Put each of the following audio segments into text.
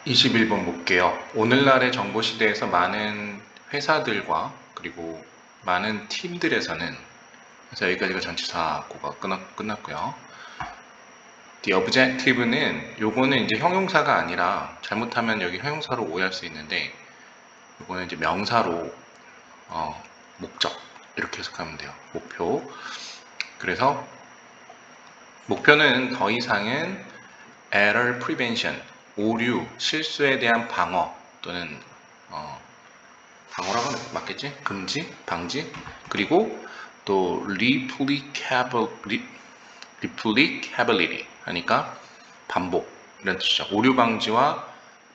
21번 볼게요. 오늘날의 정보 시대에서 많은 회사들과 그리고 많은 팀들에서는, 그래서 여기까지가 전치사고가 끝났고요. The objective는 요거는 이제 형용사가 아니라 잘못하면 여기 형용사로 오해할 수 있는데, 요거는 이제 명사로 목적 이렇게 해석하면 돼요. 목표. 그래서 목표는 더 이상은 error prevention, 오류, 실수에 대한 방어 또는 방어라고 하면 맞겠지? 금지, 방지. 그리고 또 replicability 하니까 반복 이런 뜻이죠. 오류 방지와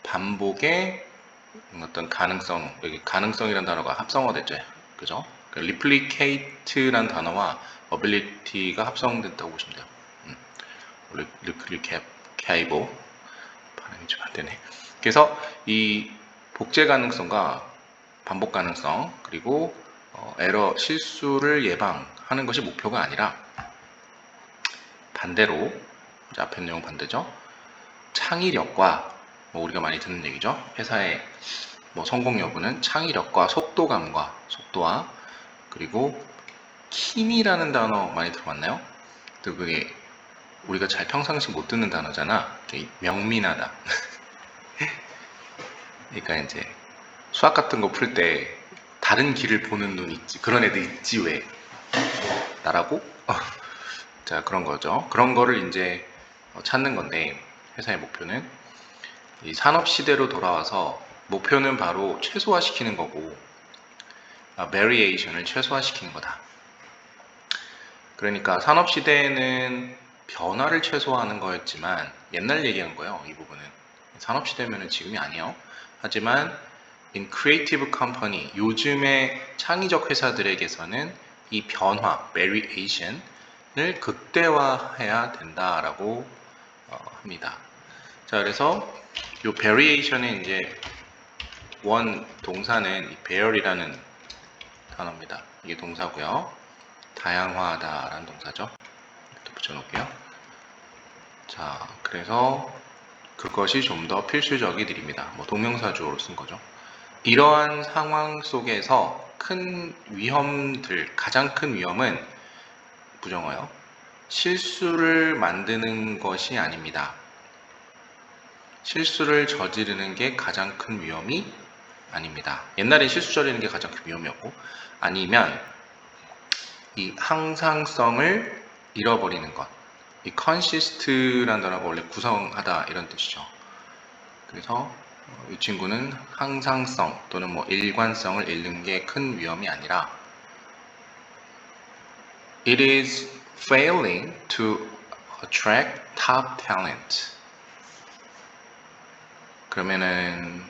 반복의 어떤 가능성, 여기 가능성이라는 단어가 합성어됐죠. 그죠? replicate라는 단어와 ability가 합성됐다고 보시면 돼요. replicable 발음이 좀 안 되네. 그래서 이 복제 가능성과 반복 가능성 그리고 에러 실수를 예방하는 것이 목표가 아니라 반대로, 앞에 내용 반대죠. 창의력과 우리가 많이 듣는 얘기죠. 회사의 성공 여부는 창의력과 속도와 그리고 힘이라는 단어 많이 들어봤나요? 또 그게 우리가 잘 평상시 못 듣는 단어잖아. 명민하다. 그러니까 이제 수학 같은 거 풀 때 다른 길을 보는 눈 있지. 그런 애들 있지 왜? 나라고? 자, 그런 거죠. 그런 거를 이제 찾는 건데, 회사의 목표는 이 산업 시대로 돌아와서 목표는 바로 최소화시키는 거고, variation을 최소화시키는 거다. 그러니까 산업 시대에는 변화를 최소화하는 거였지만, 옛날 얘기한 거예요. 이 부분은 산업 시대면은 지금이 아니에요. 하지만 in creative company, 요즘의 창의적 회사들에게서는 이 변화, variation을 극대화해야 된다라고 합니다. 자, 그래서 이 variation의 이제 원 동사는 이 bear이라는 단어입니다. 이게 동사고요. 다양화하다라는 동사죠. 또 붙여놓을게요. 자, 그래서 그것이 좀 더 필수적이들입니다. 동명사 주어로 쓴 거죠. 이러한 상황 속에서 가장 큰 위험은 부정어요. 실수를 만드는 것이 아닙니다. 실수를 저지르는 게 가장 큰 위험이 아닙니다. 옛날에 실수 저지르는 게 가장 큰 위험이었고, 아니면 이 항상성을 잃어버리는 것. 이 consist라는 단어가 원래 구성하다 이런 뜻이죠. 그래서 이 친구는 항상성 또는 일관성을 잃는 게 큰 위험이 아니라 It is failing to attract top talent. 그러면은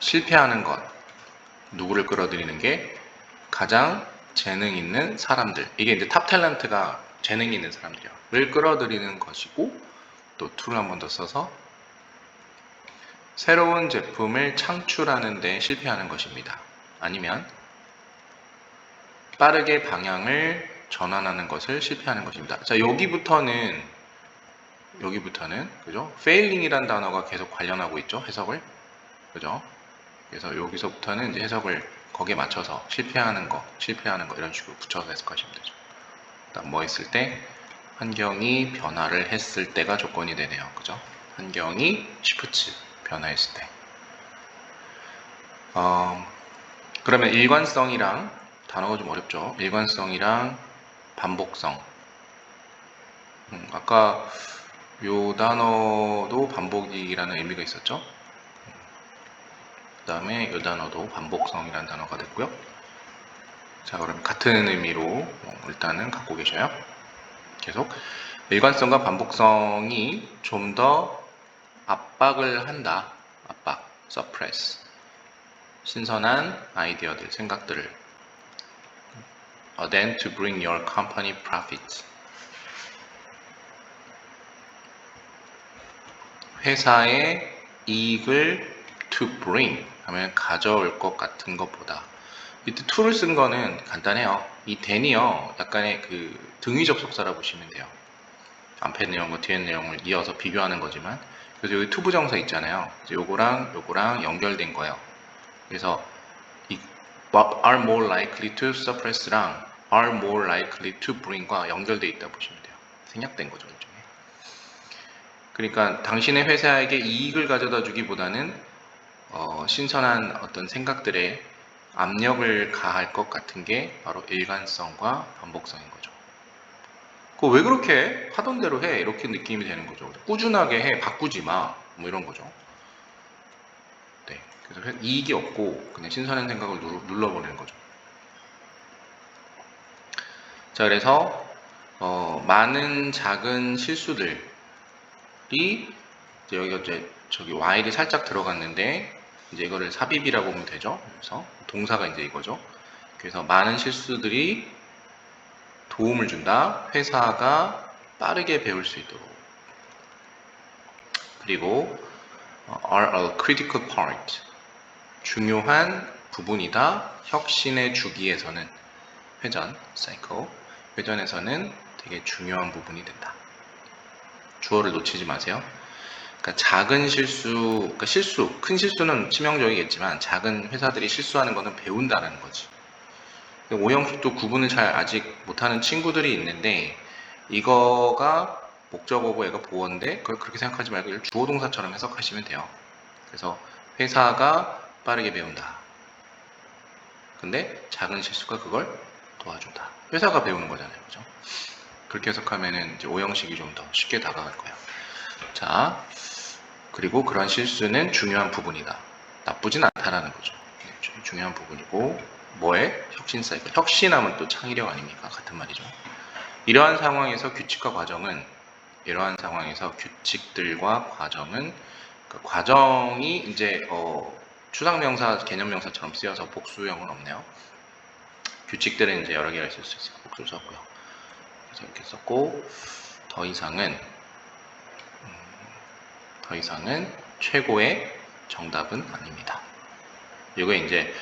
실패하는 것, 누구를 끌어들이는 게 가장 재능 있는 사람들. 이게 이제 탑 탤런트가 재능 있는 사람들을 끌어들이는 것이고, 또 툴을 한 번 더 써서 새로운 제품을 창출하는 데 실패하는 것입니다. 아니면 빠르게 방향을 전환하는 것을 실패하는 것입니다. 자, 여기부터는 그죠? failing이란 단어가 계속 관련하고 있죠. 해석을. 그죠? 그래서 여기서부터는 이제 해석을 거기에 맞춰서 실패하는 거 이런 식으로 붙여서 해석하시면 되죠. 일단 뭐 했을 때 환경이 변화를 했을 때가 조건이 되네요. 그죠? 환경이 시프트 변화했을 때. 그러면 일관성이랑 단어가 좀 어렵죠. 일관성이랑 반복성. 아까 요 단어도 반복이라는 의미가 있었죠. 그 다음에 요 단어도 반복성이라는 단어가 됐고요. 자, 그럼 같은 의미로 일단은 갖고 계셔요. 계속 일관성과 반복성이 좀 더 압박을 한다. 압박, suppress. 신선한 아이디어들, 생각들을 than to bring your company profit. 회사의 이익을 to bring 하면 가져올 것 같은 것보다, 이때 to를 쓴 거는 간단해요. 이 than이요, 약간의 그 등위 접속사라 보시면 돼요. 앞에 내용과 뒤에 내용을 이어서 비교하는 거지만, 그래서 여기 투부정사 있잖아요. 이제 요거랑 연결된 거예요. 그래서 이 are more likely to suppress랑 are more likely to bring과 연결돼 있다 보시면 돼요. 생략된 거죠, 일종의. 그러니까 당신의 회사에게 이익을 가져다 주기보다는 신선한 어떤 생각들에 압력을 가할 것 같은 게 바로 일관성과 반복성인 거죠. 왜 그렇게 해? 하던 대로 해. 이렇게 느낌이 되는 거죠. 꾸준하게 해. 바꾸지 마. 뭐 이런 거죠. 네. 그래서 이익이 없고 그냥 신선한 생각을 눌러버리는 거죠. 자, 그래서 많은 작은 실수들이 이제 여기가 이제 저기 while이 살짝 들어갔는데 이제 이거를 삽입이라고 보면 되죠. 그래서 동사가 이제 이거죠. 그래서 많은 실수들이 도움을 준다. 회사가 빠르게 배울 수 있도록. 그리고 are a critical part. 중요한 부분이다. 혁신의 주기에서는 회전, cycle. 회전에서는 되게 중요한 부분이 된다. 주어를 놓치지 마세요. 그러니까 작은 실수, 그러니까 큰 실수는 치명적이겠지만 작은 회사들이 실수하는 것은 배운다는 거지. 오형식도 구분을 잘 아직 못하는 친구들이 있는데 이거가 목적어고 얘가 보어인데 그걸 그렇게 생각하지 말고 주어 동사처럼 해석하시면 돼요. 그래서 회사가 빠르게 배운다. 근데 작은 실수가 그걸 도와준다. 회사가 배우는 거잖아요. 그죠? 그렇게 해석하면은 이제 오형식이 좀 더 쉽게 다가갈 거예요. 자, 그리고 그런 실수는 중요한 부분이다. 나쁘진 않다라는 거죠. 중요한 부분이고 뭐에? 혁신 사이클. 혁신하면 또 창의력 아닙니까? 같은 말이죠. 이러한 상황에서 규칙과 과정은 이러한 상황에서 규칙들과 과정은 그 과정이 이제 추상명사, 개념명사처럼 쓰여서 복수형은 없네요. 규칙들은 이제 여러 개가 있을 수 있어요. 복수 썼고요. 그래서 이렇게 썼고 더 이상은 최고의 정답은 아닙니다. 이게 이제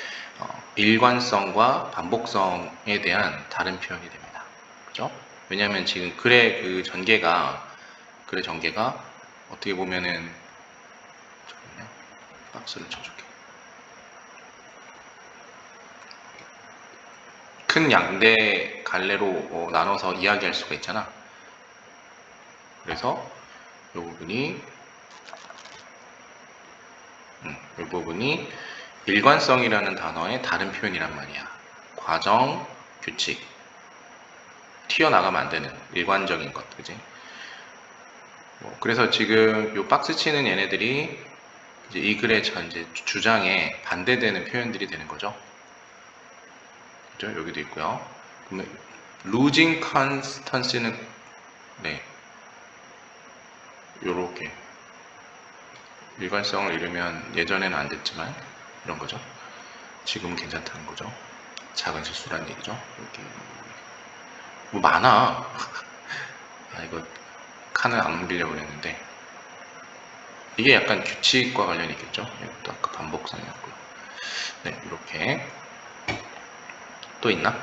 일관성과 반복성에 대한 다른 표현이 됩니다. 그죠? 왜냐하면 지금 글의 전개가 어떻게 보면은 박스를 쳐줄게. 큰 양대 갈래로 나눠서 이야기할 수가 있잖아. 그래서 이 부분이 일관성이라는 단어의 다른 표현이란 말이야. 과정, 규칙. 튀어나가면 안 되는 일관적인 것, 그지? 그래서 지금 이 박스 치는 얘네들이 이제 이 글의 이제 주장에 반대되는 표현들이 되는 거죠. 그죠? 여기도 있고요. 그러면 losing constancy는 네, 요렇게 일관성을 잃으면 예전에는 안 됐지만 이런 거죠. 지금은 괜찮다는 거죠. 작은 실수라는 얘기죠. 이렇게 뭐 많아. 이거 칸을 안 옮기려고 그랬는데 이게 약간 규칙과 관련이 있겠죠. 이것도 아까 반복성이었고요. 네, 이렇게 또 있나?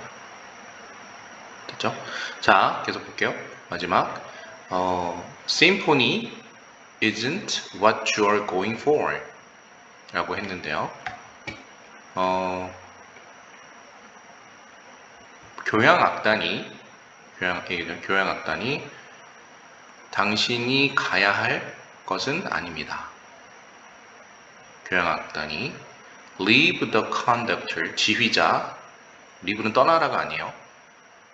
됐죠? 자, 계속 볼게요. 마지막 Symphony isn't what you are going for 라고 했는데요. 교향악단이 당신이 가야 할 것은 아닙니다. 교향악단이 leave the conductor, 지휘자, leave는 떠나라가 아니에요.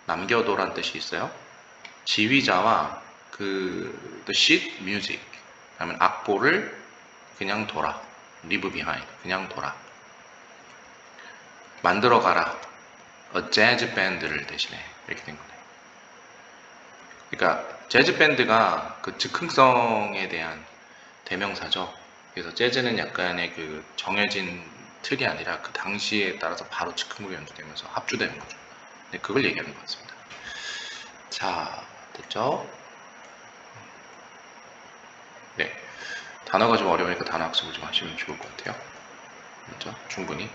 남겨둬란 뜻이 있어요. 지휘자와 the sheet music, 하면 악보를 그냥 둬라. leave behind, 그냥 둬라. 만들어 가라. a jazz band를 대신에 이렇게 된 거네요. 그러니까 재즈 밴드가 그 즉흥성에 대한 대명사죠. 그래서 재즈는 약간의 그 정해진 틀이 아니라 그 당시에 따라서 바로 즉흥으로 연주되면서 합주되는 거죠. 네, 그걸 얘기하는 것 같습니다. 자, 됐죠? 네, 단어가 좀 어려우니까 단어 학습을 좀 하시면 좋을 것 같아요. 그렇죠? 충분히.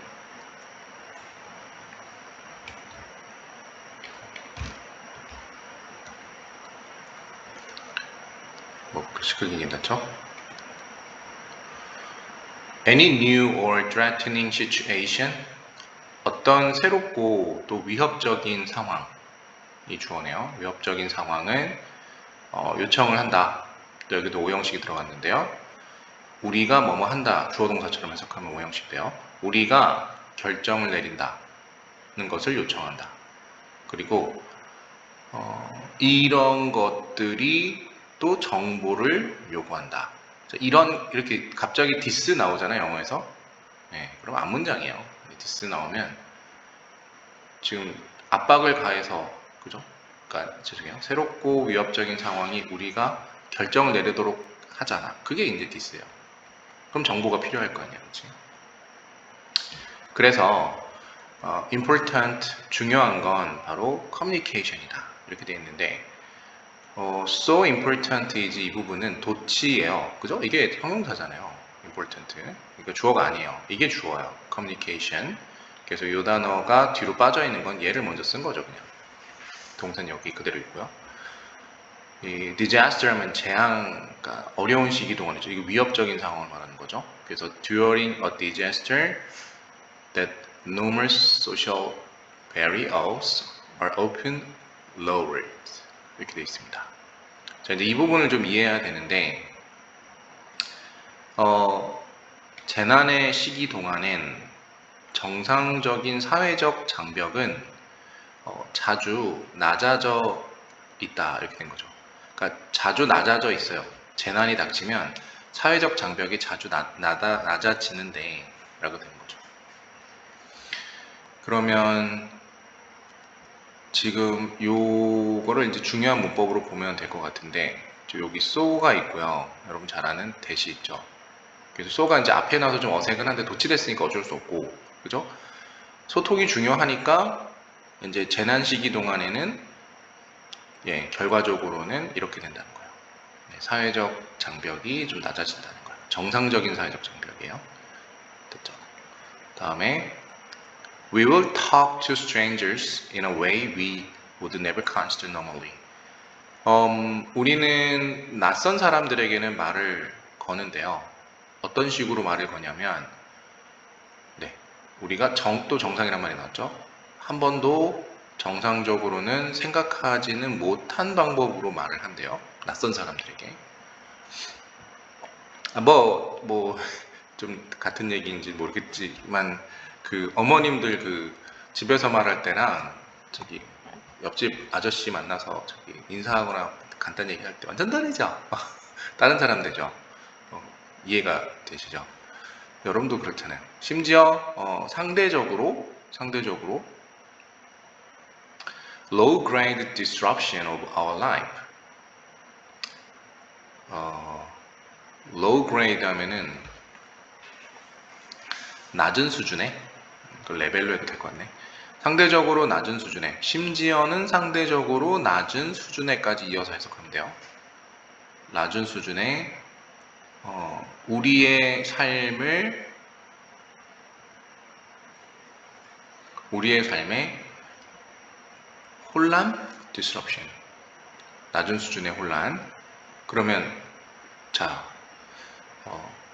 글씨 크기 괜찮죠? Any new or threatening situation. 어떤 새롭고 또 위협적인 상황이 주어네요. 위협적인 상황은 요청을 한다. 또 여기도 오형식이 들어갔는데요. 우리가 뭐뭐 한다. 주어 동사처럼 해석하면 오형식 돼요. 우리가 결정을 내린다는 것을 요청한다. 그리고 이런 것들이 또 정보를 요구한다. 이렇게 갑자기 디스 나오잖아요, 영어에서. 네, 그럼 앞문장이에요. 디스 나오면 지금 압박을 가해서, 그죠? 그러니까 죄송해요. 새롭고 위협적인 상황이 우리가 결정을 내리도록 하잖아. 그게 이제 디스예요. 그럼 정보가 필요할 거 아니야, 그렇지? 그래서 important 중요한 건 바로 communication이다. 이렇게 되어 있는데 so important is 이 부분은 도치예요. 그죠? 이게 형용사잖아요. important. 그러니까 주어가 아니에요. 이게 주어예요. communication. 그래서 이 단어가 뒤로 빠져 있는 건 얘를 먼저 쓴 거죠, 그냥. 동사는 여기 그대로 있고요. 이 disaster하면 재앙, 그러니까 어려운 시기 동안이죠. 이게 위협적인 상황을 말하는 거죠. 그래서 during a disaster that numerous social barriers are often lowered. 이렇게 되어 있습니다. 자, 이제 이 부분을 좀 이해해야 되는데, 재난의 시기 동안엔 정상적인 사회적 장벽은 자주 낮아져 있다. 이렇게 된 거죠. 그러니까 자주 낮아져 있어요. 재난이 닥치면 사회적 장벽이 자주 낮아지는데 라고 된 거죠. 그러면 지금 요거를 이제 중요한 문법으로 보면 될 것 같은데, 여기 so가 있고요. 여러분 잘 아는 that이 있죠. 그래서 so가 이제 앞에 나와서 좀 어색은 한데 도치됐으니까 어쩔 수 없고, 그죠? 소통이 중요하니까 이제 재난 시기 동안에는 결과적으로는 이렇게 된다는 거예요. 사회적 장벽이 좀 낮아진다는 거예요. 정상적인 사회적 장벽이에요. 됐죠? 다음에 We will talk to strangers in a way we would never consider normally. 우리는 낯선 사람들에게는 말을 거는데요. 어떤 식으로 말을 거냐면, 우리가 또 정상이란 말이 나왔죠. 한 번도 정상적으로는 생각하지는 못한 방법으로 말을 한대요. 낯선 사람들에게. 좀 같은 얘기인지 모르겠지만, 그 어머님들 그 집에서 말할 때랑 저기 옆집 아저씨 만나서 저기 인사하거나 간단히 얘기할 때 완전 다르죠. 다른 사람 되죠. 이해가 되시죠? 여러분도 그렇잖아요. 심지어 상대적으로 low grade disruption of our life. low grade 하면은 낮은 수준의, 그 레벨로 해도 될 것 같네. 상대적으로 낮은 수준의, 심지어는 상대적으로 낮은 수준에까지 이어서 해석하면 돼요. 낮은 수준의 우리의 삶의 혼란, disruption. 낮은 수준의 혼란. 그러면 자,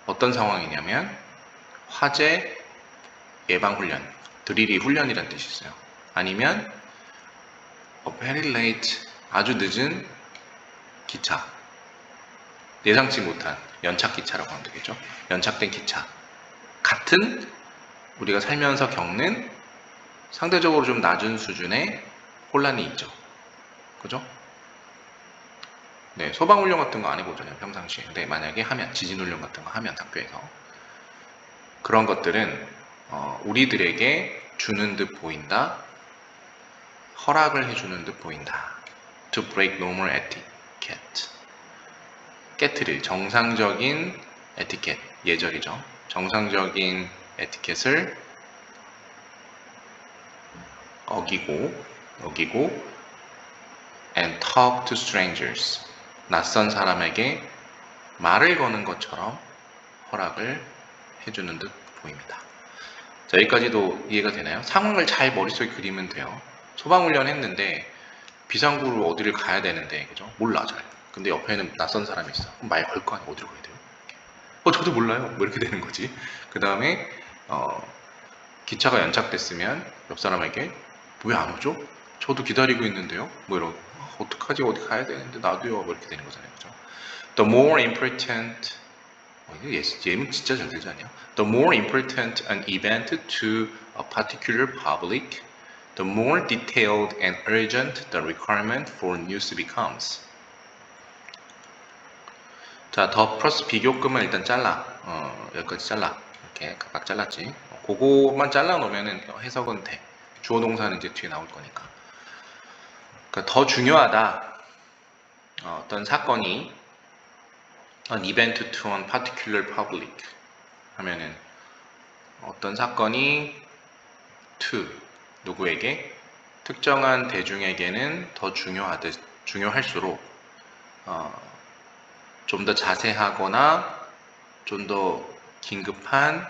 어떤 상황이냐면 화재 예방 훈련, 드릴이 훈련이라는 뜻이 있어요. 아니면 very late, 아주 늦은 기차, 예상치 못한 연착 기차라고 하면 되겠죠. 연착된 기차. 같은 우리가 살면서 겪는 상대적으로 좀 낮은 수준의 혼란이 있죠. 그죠? 네, 소방훈련 같은 거 안 해보잖아요, 평상시에. 근데 만약에 하면, 지진훈련 같은 거 하면 학교에서. 그런 것들은 우리들에게 주는 듯 보인다. 허락을 해주는 듯 보인다. To break normal etiquette. 깨트릴 정상적인 에티켓, 예절이죠. 정상적인 에티켓을 어기고 and talk to strangers. 낯선 사람에게 말을 거는 것처럼 허락을 해주는 듯 보입니다. 자, 여기까지도 이해가 되나요? 상황을 잘 머릿속에 그리면 돼요. 소방훈련 했는데 비상구로 어디를 가야 되는데, 그죠? 몰라 잘. 근데 옆에는 낯선 사람이 있어. 그럼 말 걸 거 아니야. 어디로 가야 돼요? 저도 몰라요. 뭐 이렇게 되는 거지. 그 다음에 기차가 연착됐으면 옆 사람에게 왜 안 오죠? 저도 기다리고 있는데요. 뭐 이러고 어떡하지? 어디 가야 되는데 나도요. 뭐 이렇게 되는 거잖아요. 그죠? The more important 이거 예문 진짜 잘 되지 않냐? The more important an event to a particular public, the more detailed and urgent the requirement for news becomes. 자, 더 플러스 비교급만 일단 잘라. 여기까지 잘라. 이렇게 각각 잘랐지. 그거만 잘라 놓으면은 해석은 돼. 주어 동사는 이제 뒤에 나올 거니까. 그러니까 더 중요하다. 어떤 사건이 an event to a particular public 하면은 어떤 사건이 to 누구에게 특정한 대중에게는 더 중요할수록 좀 더 자세하거나 좀 더 긴급한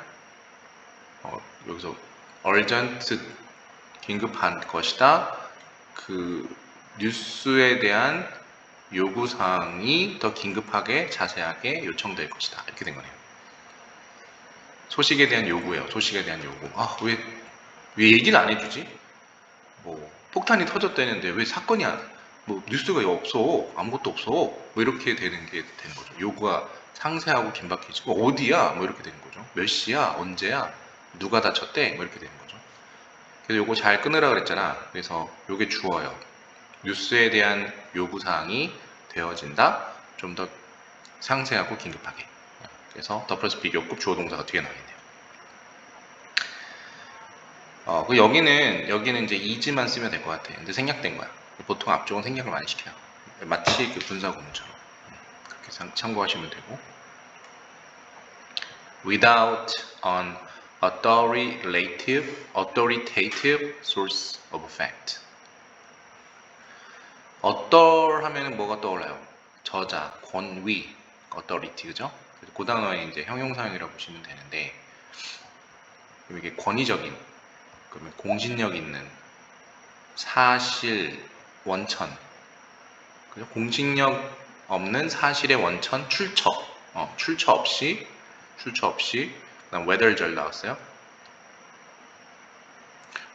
여기서 urgent 긴급한 것이다. 그 뉴스에 대한 요구사항이 더 긴급하게 자세하게 요청될 것이다. 이렇게 된 거네요. 소식에 대한 요구예요. 소식에 대한 요구. 왜 얘기를 안 해주지? 뭐 폭탄이 터졌다는데 왜 사건이 뭐 뉴스가 없어. 아무것도 없어. 뭐 이렇게 되는 게 되는 거죠. 요구가 상세하고 긴박해지고 어디야? 뭐 이렇게 되는 거죠. 몇 시야? 언제야? 누가 다쳤대? 뭐 이렇게 되는 거죠. 그래서 요거 잘 끊으라 그랬잖아. 그래서 요게 주어요. 뉴스에 대한 요구사항이 되어진다. 좀 더 상세하고 긴급하게. 그래서 더 플러스 비교급 주어 동사가 뒤에 나와 있네요. 여기는 이제 is만 쓰면 될 것 같아. 근데 생략된 거야. 보통 앞쪽은 생략을 많이 시켜요. 마치 그 분사 구문처럼. 그렇게 참고하시면 되고. Without an authoritative source of fact. 하면은 뭐가 떠올라요? 저자, 권위, authority, 그죠? 그 단어에 이제 형용사형이라고 보시면 되는데, 이게 권위적인, 그러면 공신력 있는, 사실, 원천, 그죠? 공신력 없는 사실의 원천, 출처 없이, 그다음 whether절 나왔어요.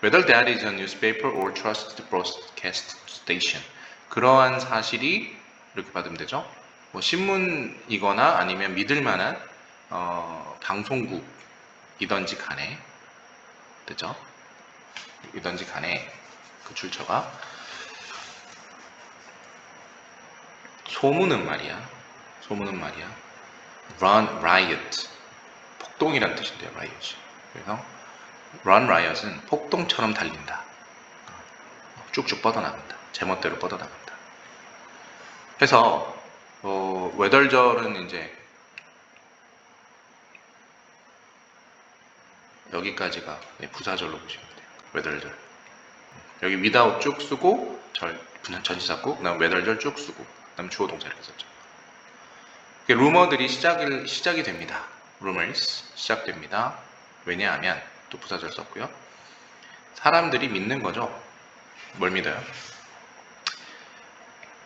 Whether that is a newspaper or trusted broadcast station. 그러한 사실이 이렇게 받으면 되죠. 뭐 신문이거나 아니면 믿을 만한 방송국이던지 간에 되죠. 이던지 간에 그 출처가 소문은 말이야. Run riot. 폭동이란 뜻인데요. riot. 그래서 run riot은 폭동처럼 달린다. 쭉쭉 뻗어나간다. 제멋대로 뻗어나간다. 해서 whether절은 이제 여기까지가 부사절로 보시면 돼요. whether절. 여기 without 쭉 쓰고 전치사 구, 그다음 whether절 쭉 쓰고, 그다음 주어 동사 이렇게 썼죠. 루머들이 시작이 됩니다. rumors 시작됩니다. 왜냐하면 또 부사절 썼고요. 사람들이 믿는 거죠. 뭘 믿어요?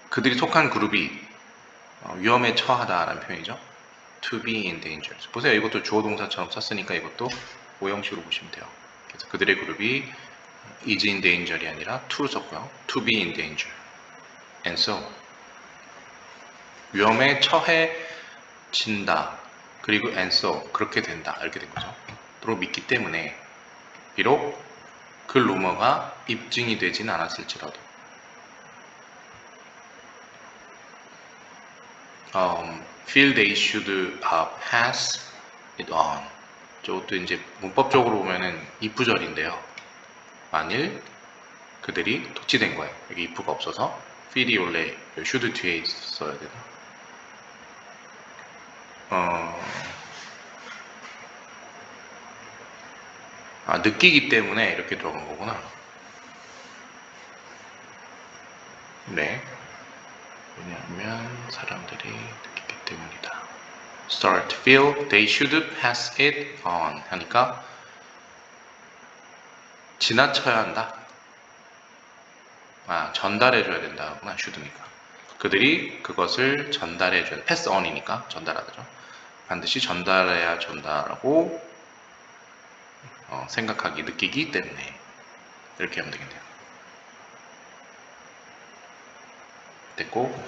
그들이 속한 그룹이 위험에 처하다라는 표현이죠. To be in danger. 보세요. 이것도 주어 동사처럼 썼으니까 이것도 오형식으로 보시면 돼요. 그래서 그들의 그룹이 is in danger이 아니라 to를 썼고요. To be in danger. And so 위험에 처해진다. 그리고 and so 그렇게 된다. 이렇게 된 거죠. 로 믿기 때문에 비록 그 루머가 입증이 되진 않았을지라도 feel they should pass it on. 저것도 이제 문법적으로 보면은 if절인데요. 만일 그들이 도치된 거예요. 여기 if가 없어서 feel이 원래 should 뒤에 있어야 되나? 느끼기 때문에 이렇게 들어간 거구나. 네. 왜냐하면 사람들이 느끼기 때문이다. Start, feel, they should pass it on 하니까 지나쳐야 한다. 전달해줘야 된다구나. should니까. 그들이 그것을 전달해줘야 돼. pass on이니까 전달하죠. 반드시 전달해야 전달하고 생각하기, 느끼기 때문에 이렇게 하면 되겠네요. 됐고,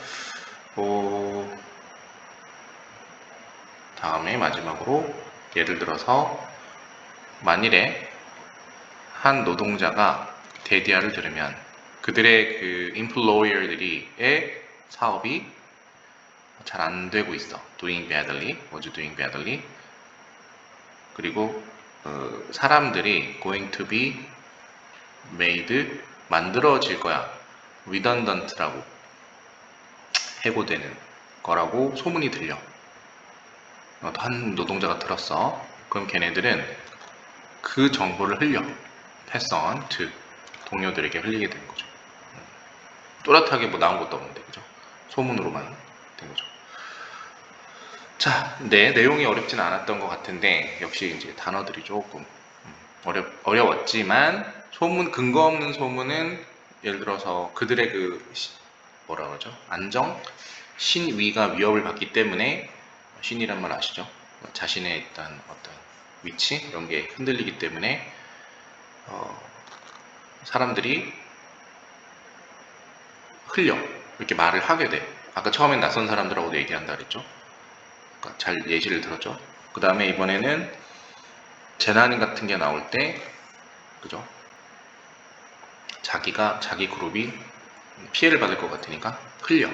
다음에 마지막으로 예를 들어서 만일에 한 노동자가 데디아를 들으면 그들의 그 employer들이의 사업이 잘 안 되고 있어. doing badly, was doing badly. 그리고 사람들이 going to be made, 만들어질 거야. redundant라고 해고되는 거라고 소문이 들려. 한 노동자가 들었어. 그럼 걔네들은 그 정보를 흘려. pass on to 동료들에게 흘리게 되는 거죠. 또렷하게 뭐 나온 것도 없는데, 그죠? 소문으로만 된 거죠. 자, 네, 내용이 어렵진 않았던 것 같은데 역시 이제 단어들이 조금 어려웠지만 근거 없는 소문은 예를 들어서 그들의 뭐라 그러죠? 안정? 신위가 위협을 받기 때문에 신이란 말 아시죠? 자신의 일단 어떤 위치 이런 게 흔들리기 때문에 사람들이 흘려 이렇게 말을 하게 돼. 아까 처음엔 낯선 사람들하고도 얘기한다 그랬죠? 그러니까 잘 예시를 들었죠? 그 다음에 이번에는 재난 같은 게 나올 때, 그죠? 자기 그룹이 피해를 받을 것 같으니까 흘려.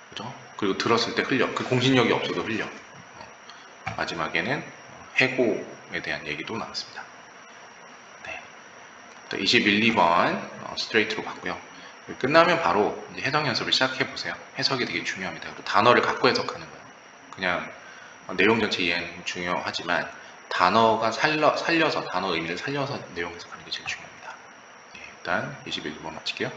그죠? 그리고 들었을 때 흘려. 그 공신력이 없어도 흘려. 마지막에는 해고에 대한 얘기도 나왔습니다. 네. 21, 2번 스트레이트로 봤고요. 끝나면 바로 이제 해석 연습을 시작해 보세요. 해석이 되게 중요합니다. 그리고 단어를 갖고 해석하는 거예요. 그냥 내용 전체 이해는 중요하지만 단어가 살려서 단어 의미를 살려서 내용 해석하는 게 제일 중요합니다. 네, 일단 21번 마칠게요.